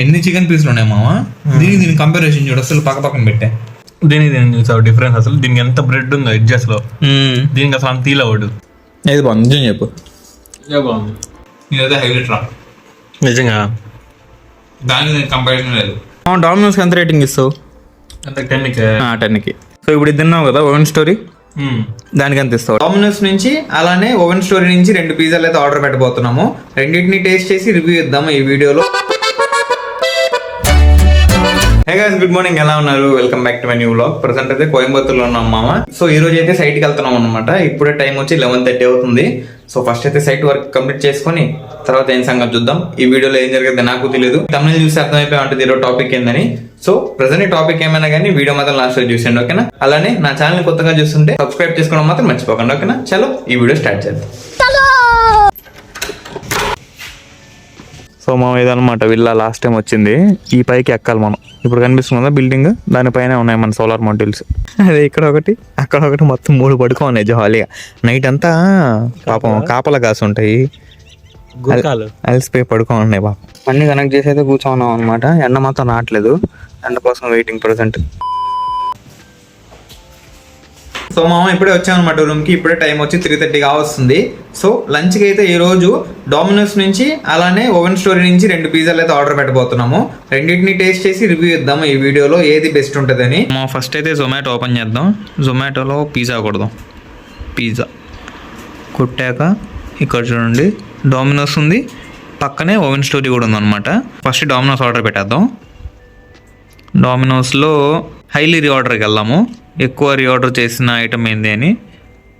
ఎన్ని చికెన్ పీసులు ఉన్నాయి మావా? దీని కంపారిజన్ చూడు, అసలు పక్క పక్కన పెట్టే. దీనికి చూసావు డిఫరెన్స్ అసలు. దీనికి ఎంత బ్రెడ్ ఉందో ఎడ్జెస్ లో, దీనికి అసలు అంత తీల అవ్వడు. ఏది బాగుంది నిజం చెప్పు. బాగుంది. ఇదైతే హైలైట్ రా నిజంగా, దానికి దీనికి కంపారిజన్ లేదు. డామినోస్ ఎంత రేటింగ్ ఇస్తావు? అంటే 10కి. సో ఇప్పుడు ఇది తిన్నావు కదా ఓవెన్ స్టోరీ, దానికి ఎంత ఇస్తావు? డామినోస్ నుంచి అలానే ఓవెన్ స్టోరీ నుంచి 2 పిజ్జాలు అయితే ఆర్డర్ పెట్టబోతున్నాము. రెండింటిని టేస్ట్ చేసి రివ్యూ ఇద్దాము ఈ వీడియోలో. హే గైస్, గుడ్ మార్నింగ్, ఎలా ఉన్నారు? Welcome back to my new vlog. Present అయితే కోయంబత్తూర్లో ఉన్నాం మామ. సో ఈ రోజు అయితే సైట్కి వెళ్తున్నాం అనమాట. ఇప్పుడే టైం వచ్చి 11:30 అవుతుంది. సో ఫస్ట్ అయితే సైట్ వర్క్ కంప్లీట్ చేసుకొని తర్వాత ఏం సంగతి చూద్దాం. ఈ వీడియోలో ఏం జరిగింది నాకు తెలియదు, తమిళ చూసి అర్థమైపోయి ఉంటుంది ఈరోజు టాపిక్ ఏందని. సో ప్రెసెంట్ ఈ టాపిక్ ఏమైనా కానీ వీడియో మాత్రం లాస్ట్ లో చూసండి, ఓకేనా? అలానే నా ఛానల్ కొత్తగా చూస్తుంటే సబ్స్క్రైబ్ చేసుకోవడం మాత్రం మర్చిపోకండి, ఓకేనా? చలో ఈ వీడియో స్టార్ట్ చేద్దాం. సో మనం ఇదనమాట విల్లా, లాస్ట్ టైం వచ్చింది. ఈ పైకి ఎక్కాలి మనం. ఇప్పుడు కనిపిస్తుంది కదా బిల్డింగ్, దానిపైన ఉన్నాయి మన సోలార్ మోడల్స్. అదే ఇక్కడ ఒకటి, అక్కడ ఒకటి, మొత్తం 3 పడుకో ఉన్నాయి జాలీగా. నైట్ అంతా పాపం కాపలా కాసి ఉంటాయి, అలసిపోయి పడుకో ఉన్నాయి పాపం. అన్ని కనెక్ట్ చేసి అయితే కూర్చోన్నాం అనమాట. ఎండ మాత్రం రావట్లేదు, ఎండ కోసం వెయిటింగ్ ప్రెసెంట్. సో మామ ఇప్పుడే వచ్చామన్నమాట రూమ్కి. ఇప్పుడే టైం వచ్చి 3:30 కావస్తుంది. సో లంచ్కి అయితే ఈ రోజు డామినోస్ నుంచి అలానే ఓవెన్ స్టోరీ నుంచి 2 పిజ్జాలు అయితే ఆర్డర్ పెట్టబోతున్నాము. రెండింటిని టేస్ట్ చేసి రివ్యూ ఇద్దాము ఈ వీడియోలో, ఏది బెస్ట్ ఉంటుందని. మా ఫస్ట్ అయితే జొమాటో ఓపెన్ చేద్దాం. జొమాటోలో పిజ్జా కొడదాం. పిజ్జా కొట్టాక ఇక్కడ చూడండి డామినోస్ ఉంది, పక్కనే ఓవెన్ స్టోరీ కూడా ఉందన్నమాట. ఫస్ట్ డామినోస్ ఆర్డర్ పెట్టేద్దాం. డామినోస్లో హైలీ రీఆర్డర్కి వెళ్దాము. ఎక్కువ రీఆర్డర్ చేసిన ఐటమ్ ఏంది అని,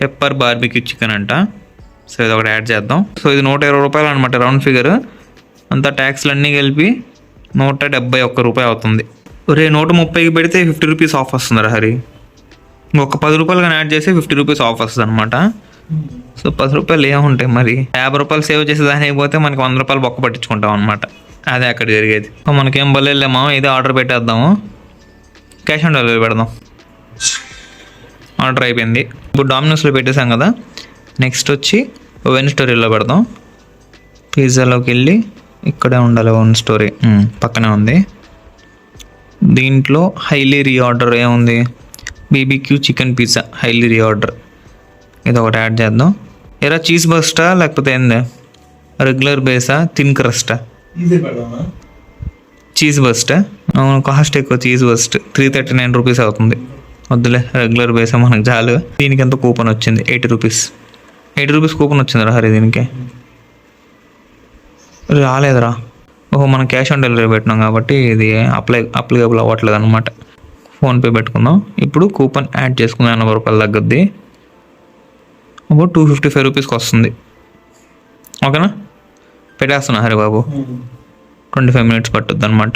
పెప్పర్ బార్బిక్యూ చికెన్ అంట. సో ఇది ఒకటి యాడ్ చేద్దాం. సో ఇది 120 రూపాయలు అనమాట, రౌండ్ ఫిగర్. అంతా ట్యాక్స్లు అన్నీ కలిపి 171 రూపాయి అవుతుంది. రే 130కి పెడితే 50 రూపీస్ ఆఫ్ వస్తుంది హరి. ఒక 10 రూపాయలు కానీ యాడ్ చేస్తే 50 రూపీస్ ఆఫ్ వస్తుంది అనమాట. సో 10 రూపాయలు ఏముంటాయి మరి, 50 రూపాయలు సేవ్ చేసి దానికి పోతే మనకి 100 రూపాయలు బొక్క పట్టించుకుంటాం అనమాట. అదే అక్కడ జరిగేది. మనకేం బలేమో ఇదే ఆర్డర్ పెట్టేద్దాము. క్యాష్ ఆన్ డెలివరీ పెడదాం. ఆర్డర్ అయిపోయింది. ఇప్పుడు డామినోస్లో పెట్టేసాం కదా, నెక్స్ట్ వచ్చి ఓవెన్ స్టోరీలో పెడదాం. పిజ్జాలోకి వెళ్ళి ఇక్కడే ఉండాలి, ఓవెన్ స్టోరీ పక్కనే ఉంది. దీంట్లో హైలీ రీఆర్డర్ ఏముంది, BBQ chicken pizza highly reorder. ఇది ఒకటి యాడ్ చేద్దాం. ఎరా చీజ్ బస్టా లేకపోతే ఏంది, రెగ్యులర్ బేసా, థిన్ క్రస్టా? Cheese burst. అవును, కాస్ట్ ఎక్కువ. చీజ్ బస్ట్ 339 రూపీస్ అవుతుంది. వద్దులే, రెగ్యులర్ బేసా మనకు చాలు. దీనికి ఎంత కూపన్ వచ్చింది, 80 రూపీస్. 80 రూపీస్ కూపన్ వచ్చింది రా హరి. దీనికి రాలేదురా. ఓహో, మనం క్యాష్ ఆన్ డెలివరీ పెట్టినాం కాబట్టి ఇది అప్లికేబుల్ అవ్వట్లేదు అనమాట. ఫోన్పే పెట్టుకుందాం. ఇప్పుడు కూపన్ యాడ్ చేసుకుందాం. 80 రూపాయలు తగ్గద్ది. అప్పుడు 255 రూపీస్కి వస్తుంది, ఓకేనా? పెట్టేస్తున్నా హరి బాబు. 25 మినిట్స్ పట్టుద్ది అనమాట.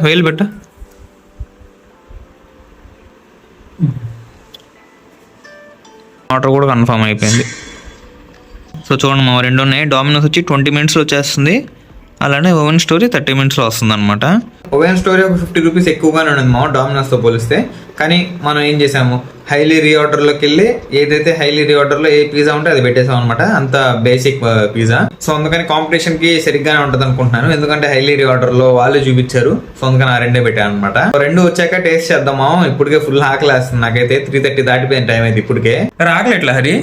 వేలు పెట్ట. ఆర్డర్ కూడా కన్ఫర్మ్ అయిపోయింది. సో చూడండి మా 2 ఉన్నాయి. డామినోస్ వచ్చి 20 మినిట్స్లో వచ్చేస్తుంది, అలానే ఓవెన్ స్టోరీ 30 మినిట్స్లో వస్తుంది అనమాట. ఓవెన్ స్టోరీ ఒక 50 రూపీస్ ఎక్కువగానే ఉంది మా డామినోస్తో పోలిస్తే. కానీ మనం ఏం చేసాము, హైలీ రీఆర్డర్లోకి వెళ్ళి ఏదైతే హైలీ రీఆర్డర్లో ఏ పిజ్జా ఉంటే అది పెట్టేసాం అనమాట. అంత బేసిక్ పిజ్జా. సో అందుకని కాంపిటీషన్కి సరిగ్గానే ఉంటుంది అనుకుంటున్నాను, ఎందుకంటే హైలీ రీఆర్డర్లో వాళ్ళే చూపించారు. సో అందుకని ఆ 2 పెట్టాను అనమాట. 2 వచ్చాక టేస్ట్ చేద్దామా. ఇప్పటికే ఫుల్ ఆకలి వేస్తుంది నాకైతే. 3:30 దాటిపోయిన టైం అయితే ఇప్పటికే. ఆకలి ఎట్లా హరి?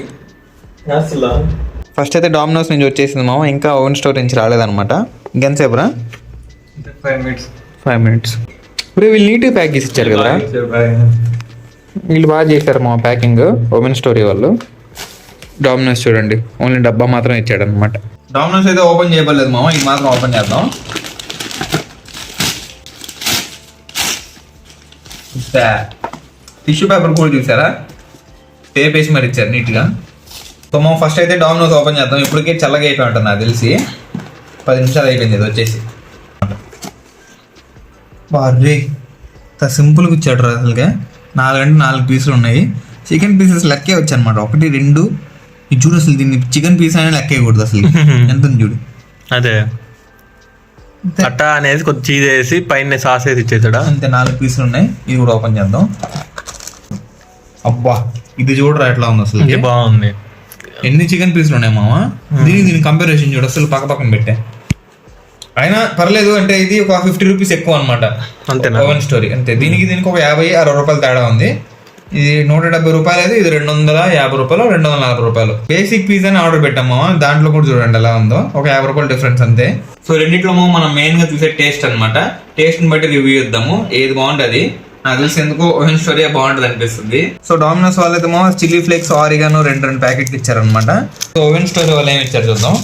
ఫస్ట్ అయితే డామినోస్ నుంచి వచ్చేసింది మామ, ఇంకా ఓవెన్ స్టోర్ నుంచి రాలేదనమాట. ఇంకెంతసేపు రా? 5 మినిట్స్. ఇప్పుడు వీళ్ళు నీట్గా ప్యాక్ చేసి ఇచ్చారు కదా, వీళ్ళు బాగా చేశారు మా ప్యాకింగ్ ఓవెన్ స్టోరీ వాళ్ళు. డామినోస్ చూడండి, ఓన్లీ డబ్బా మాత్రం ఇచ్చాడు అనమాట. డామినోస్ అయితే ఓపెన్ చేయబడలేదు మామ, ఇది మాత్రం ఓపెన్ చేద్దాం. టిష్యూ పేపర్ కూడా చూసారా, టేప్ వేసి మరి ఇచ్చారు నీట్గా. సో మనం ఫస్ట్ అయితే డామినోస్ ఓపెన్ చేద్దాం. ఇప్పటికే చల్లగా అయిపోయి ఉంటుంది నాకు తెలిసి. 10 నిమిషాలు అయిపోయింది ఇది వచ్చేసి. బారే సింపుల్గా ఇచ్చాడు రా అసలుగా. 4 అంటే 4 పీసులు ఉన్నాయి. చికెన్ పీసెస్ లెక్కే వచ్చాయి అనమాట. 1, 2 ఇది చూడు. అసలు దీన్ని చికెన్ పీస్ అనేది లెక్కేయకూడదు అసలు. ఎంత చూడు. అదే అట్టా అనేది కొద్ది చీజ్ వేసి పైన సాస్ వేసి ఇచ్చేసాడా. అంతే, 4 పీసులు ఉన్నాయి. ఇది కూడా ఓపెన్ చేద్దాం. అబ్బా ఇది చూడరా ఎట్లా ఉంది అసలు. బాగుంది. ఎన్ని చికెన్ పీసులు ఉన్నాయి మామ. దీని కంపారిజన్ చూడు, అసలు పక్క పక్కన పెట్టే. అయినా పర్లేదు అంటే ఇది ఒక 50 రూపీస్ ఎక్కువ అనమాట అంతేనా? ఓవెన్ స్టోరీ అంతే. దీనికి ఒక 50-60 రూపాయలు తేడా ఉంది. ఇది 170 రూపాయలు అయితే ఇది 250 రూపాయలు 240 రూపాయలు. బేసిక్ పిజ్జాని ఆర్డర్ పెట్టాము, దాంట్లో కూడా చూడండి ఎలా ఉందో, ఒక 50 రూపాయలు డిఫరెన్స్ అంతే. సో రెండిట్లో మనం మెయిన్ గా చూసే టేస్ట్ అనమాట. టేస్ట్ ని బట్టి రివ్యూ ఇద్దాము, ఏది బాగుంటుంది. నాకు తెలిసి ఎందుకు ఓవెన్ స్టోరీ బాగుంటుంది అనిపిస్తుంది. సో డామినోస్ వాళ్ళైతే చిల్లీ ఫ్లేక్స్ ఆరిగానో రెండు ప్యాకెట్లు ఇచ్చారనమాట. సో ఓవెన్ స్టోరీ వాళ్ళు ఏమి ఇచ్చారు చూద్దాం.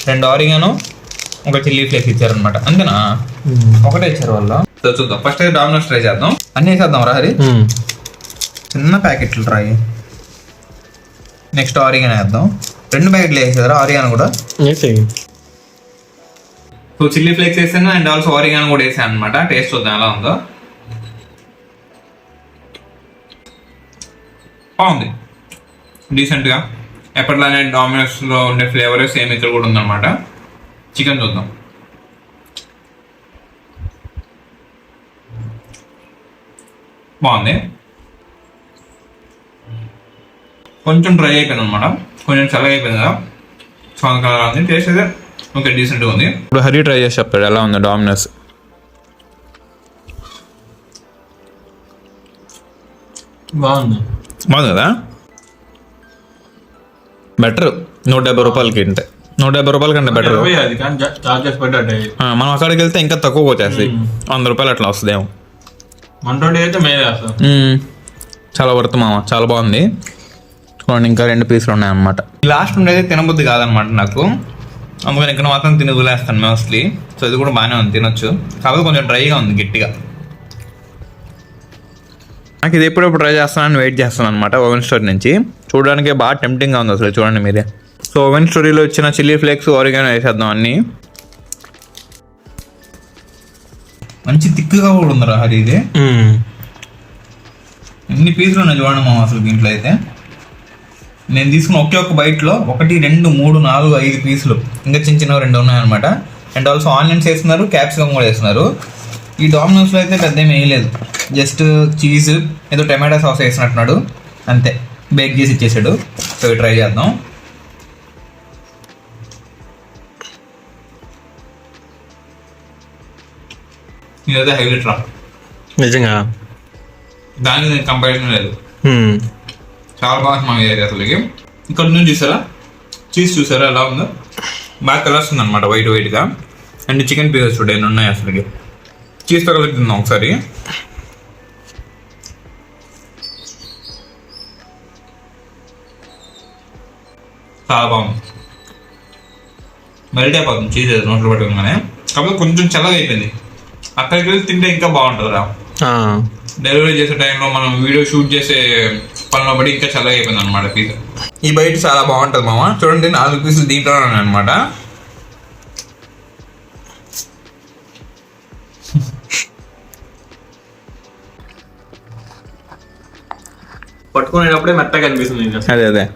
2 ఆరిగానో, ఒక చిల్లీ ఫ్లేక్స్ ఇచ్చారనమాట. అంతేనా? ఒకటే ఇచ్చారు వాళ్ళు. సో చూద్దాం, ఫస్ట్ అయితే డామినోస్ ట్రై చేద్దాం. అన్నీ వేసేద్దాం రా హరి. చిన్న ప్యాకెట్లు ట్రై. నెక్స్ట్ ఆరిగానో వేద్దాం. 2 ప్యాకెట్లు వేసేదారా ఆరిగానో కూడా. సో చిల్లీ ఫ్లేక్స్ వేసాను అండ్ ఆల్సో ఆరిగానో కూడా వేసాను అనమాట. టేస్ట్ చూద్దాం ఎలా ఉందో. బాగుంది, డీసెంట్గా. ఎప్పటిలానే డామినోస్లో ఉండే ఫ్లేవర్ సేమ్ ఇక్కడ కూడా ఉందన్నమాట. చికెన్ చూద్దాం. బాగుంది, కొంచెం డ్రై అయిపోయింది అనమాట, కొంచెం చల్లగా అయిపోయింది కదా. సో అందుకలా ఉంది. టేస్ట్ అయితే ఓకే, డీసెంట్గా ఉంది. ఇప్పుడు హరి ట్రై చేసి చెప్తాడు ఎలా ఉందో డామినోస్. బాగుంది కదా, బెటర్. 170 రూపాయలకి అంటే 170 రూపాయల కంటే బెటర్. మనం అక్కడికి వెళ్తే ఇంకా తక్కువ వచ్చేస్తాయి. 100 రూపాయలు అట్లా వస్తుందేమో. 120 అయితే మేలే అసలు. చాలా వర్త్ మామ, చాలా బాగుంది. చూడండి, ఇంకా 2 పీసులు ఉన్నాయి అన్నమాట. లాస్ట్ ఉండేది తినబుద్ధి కాదనమాట నాకు, అందుకని ఇక్కడ మాత్రం తిని వదిలేస్తాను మోస్ట్లీ. సో ఇది కూడా బాగానే ఉంది, తినొచ్చు. కాకపోతే కొంచెం డ్రైగా ఉంది, గట్టిగా. నాకు ఇది ఎప్పుడెప్పుడు ట్రై చేస్తానని వెయిట్ చేస్తాను అనమాట ఓవెన్ స్టోరీ నుంచి. చూడడానికి బాగా టెంప్టింగ్గా ఉంది అసలు, చూడండి మీరే. సో ఓవెన్ స్టోరీలో వచ్చిన చిల్లీ ఫ్లేక్స్ ఆరిగానో వేసేద్దాం అన్నీ. మంచి తిక్కుగా కూడా ఉందిరా హరి. ఇది ఎన్ని పీసులు ఉన్నాయి చూడండి మామ అసలు దీంట్లో అయితే. నేను తీసుకున్న ఒక్క బైట్లో 1, 2, 3, 4, 5 పీసులు, ఇంకా చిన్న చిన్నవి 2 ఉన్నాయన్నమాట. అండ్ ఆల్సో ఆనియన్స్ వేస్తున్నారు, క్యాప్సికమ్ కూడా వేస్తున్నారు. ఈ డామినోస్లో అయితే పెద్ద ఏమి వేయలేదు, జస్ట్ చీజ్ ఏదో టమాటా సాస్ వేసినట్టున్నాడు అంతే, బేక్ చేసి ఇచ్చేసాడు. సో ఇవి ట్రై చేద్దాం. ఇదైతే హైలైట్ రా నిజంగా, దానికి కంపారిజన్ లేదు. చాలా బాగా మా ఏరియా అసలుకి. ఇక్కడ నుంచి చూసారా, చీజ్ చూసారా ఎలా ఉందో, బాగా కలర్స్తుంది అనమాట, వైట్గా. అండ్ చికెన్ పీసెస్ చూడండి ఎన్ని ఉన్నాయి అసలుకి. చీజ్ తో కలిపి తిందాం ఒకసారి. చాలా బాగుంది, మెల్ట్ అయిపోతుంది చీజ్ నోట్లో పట్టుకోగానే. కాకపోతే కొంచెం చల్లగా అయిపోయింది. అక్కడికి వెళ్ళి తింటే ఇంకా బాగుంటుంది రా. డెలివరీ చేసే టైంలో మనం వీడియో షూట్ చేసే పనిలో పడి ఇంకా చల్లగా అయిపోయింది అనమాట పిజ్జా. ఈ బయట చాలా బాగుంటుంది మామ. చూడండి 4 పీసులు దీంట్లో అనమాట. పట్టుకునేటప్పుడే మెత్తగా అనిపిస్తుంది. అదే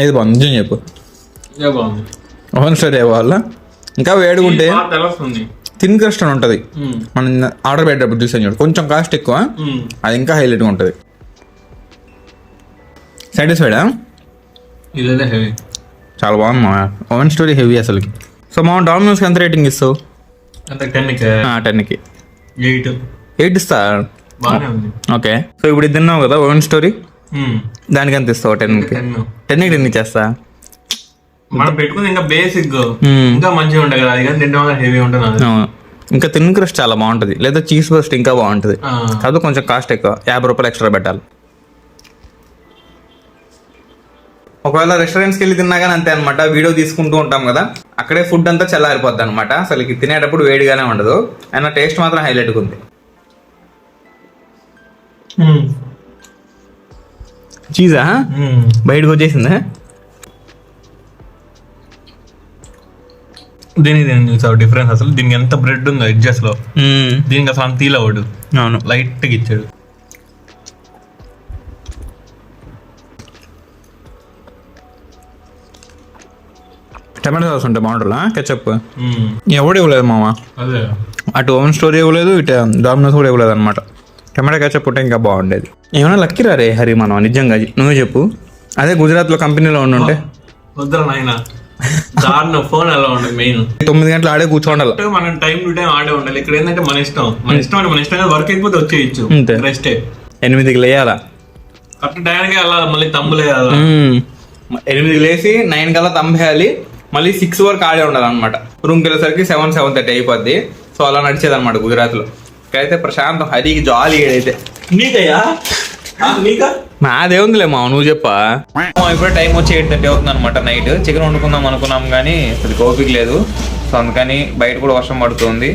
ఏది బాగుంది నిజం చెప్పు. బాగుంది. ఓవెన్ స్టోరీ వాళ్ళ ఇంకా వేడుకుంటే తెలుస్తుంది, తిన్ క్రస్ట్ అని ఉంటుంది. మనం ఆర్డర్ పెట్టేటప్పుడు చూసాను చూడు, కొంచెం కాస్ట్ ఎక్కువ, అది ఇంకా హైలైట్గా ఉంటుంది. సాటిస్ఫైడా? ఇదైతే హెవీ, చాలా బాగుంది మా ఓవెన్ స్టోరీ, హెవీ అసలుకి. సో మా డామినోస్కి ఎంత రేటింగ్ ఇస్తావు? 10కి 8 ఇస్తా. బాగానే ఉంది. ఓకే, సో ఇప్పుడు ఇది తిన్నావు కదా ఓవెన్ స్టోరీ, దానికి ఎంత ఇస్తావు? 10కి 10 ఇచ్చేస్తా. మనం పెట్టుకుంది ఇంకా బేసిక్, ఇంకా మంచిగా ఉంటుంది కదా, అది కానీ తింటే హెవీ ఉంటుంది. ఇంకా తిన్ క్రస్ట్ చాలా బాగుంటుంది, లేదా చీజ్ బస్ట్ ఇంకా బాగుంటుంది. కాకపోతే కొంచెం కాస్ట్ ఎక్కువ, 50 రూపాయలు ఎక్స్ట్రా పెట్టాలి. ఒకవేళ రెస్టారెంట్స్కి వెళ్ళి తిన్నా కానీ అంతే అనమాట, వీడియో తీసుకుంటూ ఉంటాం కదా, అక్కడే ఫుడ్ అంతా చల్లారిపోద్ది అనమాట. అసలు తినేటప్పుడు వేడిగానే ఉండదు, అయినా టేస్ట్ మాత్రం హైలైట్గా ఉంది. చీజా బయటకు వచ్చేసిందా? దీనికి డిఫరెన్స్ అసలు, దీనికి ఎంత బ్రెడ్ ఉందో ఎడ్జెస్ లో, దీనికి అసలు అంత తీలవాడు. అవును, లైట్ గా ఇచ్చాడు. టమాటో సాస్ ఉంటే బాగుంటుందా? కెచప్ ఎవడు ఇవ్వలేదు మామ, అదే అటు ఓవెన్ స్టోరీ ఇవ్వలేదు, ఇటు డామినోస్ కూడా ఇవ్వలేదు అనమాట. టమాటో కెచప్ ఉంటే ఇంకా బాగుండేది. ఏమైనా లక్కీ రే హరి మనం, నిజంగా నువ్వే చెప్పు. అదే గుజరాత్ లో కంపెనీలో ఉండుంటే వద్దరా నాయన దారిలో ఫోన్ అలా ఉండదు మెయిన్ 9 గంటలు ఆడే కూర్చోండాలి. మనం టైం టు టైం ఆడే ఉండాలి. ఇక్కడ ఏంటంటే మన ఇష్టం అంటే మన ఇష్టం వర్క్ అయిపోతే వచ్చేయచ్చు. అంతే. రెస్టే 8కి లేయాలా, కరెక్ట్ టైంకి వెళ్ళాలి, మళ్ళీ తమ్ములేయాలి. 8కి లేసి 9 కల్లా తంబేయాలి, మళ్ళీ 6 వరకు ఆడే ఉండాలి అనమాట. రూమ్కి వెళ్ళేసరికి 7:30 అయిపోద్ది. సో అలా నడిచేది అనమాట గుజరాత్ లో. ఇక్కడైతే ప్రశాంతం, హరికి జాలీ ఏడైతే. నీకయ్యా నీకా నాదేముందిలే మా, నువ్వు చెప్పా. ఇప్పుడు టైం వచ్చి 8:30 అవుతుంది అనమాట నైట్. చికెన్ వండుకుందాం అనుకున్నాం కానీ అది ఓపిక లేదు. సో అందుకని బయట కూడా వర్షం పడుతుంది.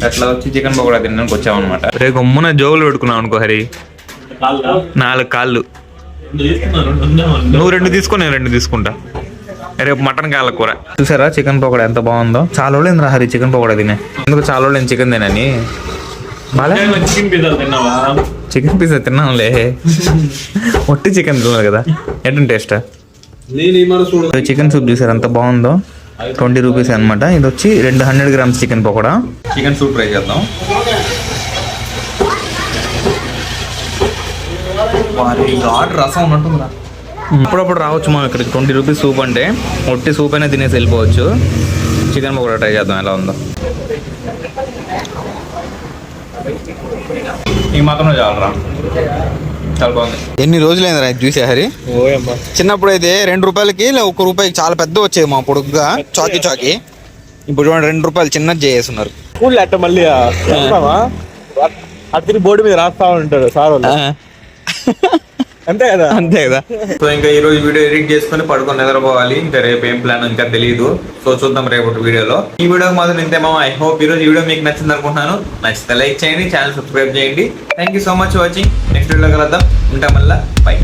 అట్లా వచ్చి చికెన్ పకోడా తినడానికి వచ్చామన్నమాట. రేపు గమ్మున జోగులు పెట్టుకున్నాం అనుకో హరి, 4 కాళ్ళు. నువ్వు 2 తీసుకో, నేను 2 తీసుకుంటా. రేపు మటన్ కాళ్ళ కూర. చూసారా చికెన్ పకోడా ఎంత బాగుందో. చాలా రోజులు హరి చికెన్ పకోడా తినే. ఎందుకు చాలా రోజులు చికెన్ తినని. చికెన్ పిజ్జా తిన్నావా? చికెన్ పిజ్జా తిన్నాంలే, ఒట్టి చికెన్ తిన్నాను కదా. ఏంటంటే టేస్ట్ చికెన్ సూప్ చూసారు ఎంత బాగుందో. 20 రూపీస్ అనమాట. ఇది వచ్చి 200 grams chicken pakoda. Chicken soup try చేద్దాం. రసం ఉన్నట్టుందా. అప్పుడప్పుడు రావచ్చు మనం ఇక్కడికి. 20 రూపీస్ సూప్ అంటే ఒట్టి సూప్ అయినా తినేసి వెళ్ళిపోవచ్చు. చికెన్ పకోడా ట్రై చేద్దాం ఎలా ఉందో. ఈ మాత్రం చాలరా, చాలా బాగుంది. ఎన్ని రోజులైంది రా చూసా హరి. చిన్నప్పుడు అయితే 2 రూపాయలకి 1 రూపాయికి చాలా పెద్ద వచ్చేది మా పొడుగ్గా చాకీ చాకీ. ఇప్పుడు చూడండి 2 రూపాయలు చిన్నది చేస్తున్నారు. స్కూల్ అట్ట మళ్ళీ అతని బోర్డు మీద రాస్తా ఉంటాడు సార్ వాళ్ళు. అంతే కదా, అంతే కదా. సో ఇంకా ఈ రోజు వీడియో ఎడిట్ చేసుకుని పడుకొని నిద్రపోవాలి. ఇంకా రేపు ఏం ప్లాన్ ఇంకా తెలియదు. సో చూద్దాం రేపటి వీడియోలో. ఈ వీడియోకి మాత్రం ఇంతేమో. ఐ హోప్ ఈ రోజు వీడియో మీకు నచ్చింది అనుకుంటున్నాను. నచ్చితే లైక్ చేయండి, ఛానల్ సబ్స్క్రైబ్ చేయండి. Thank you so much watching. Next వీడియోలో కలుద్దాం. ఉంటాం మళ్ళీ. బై.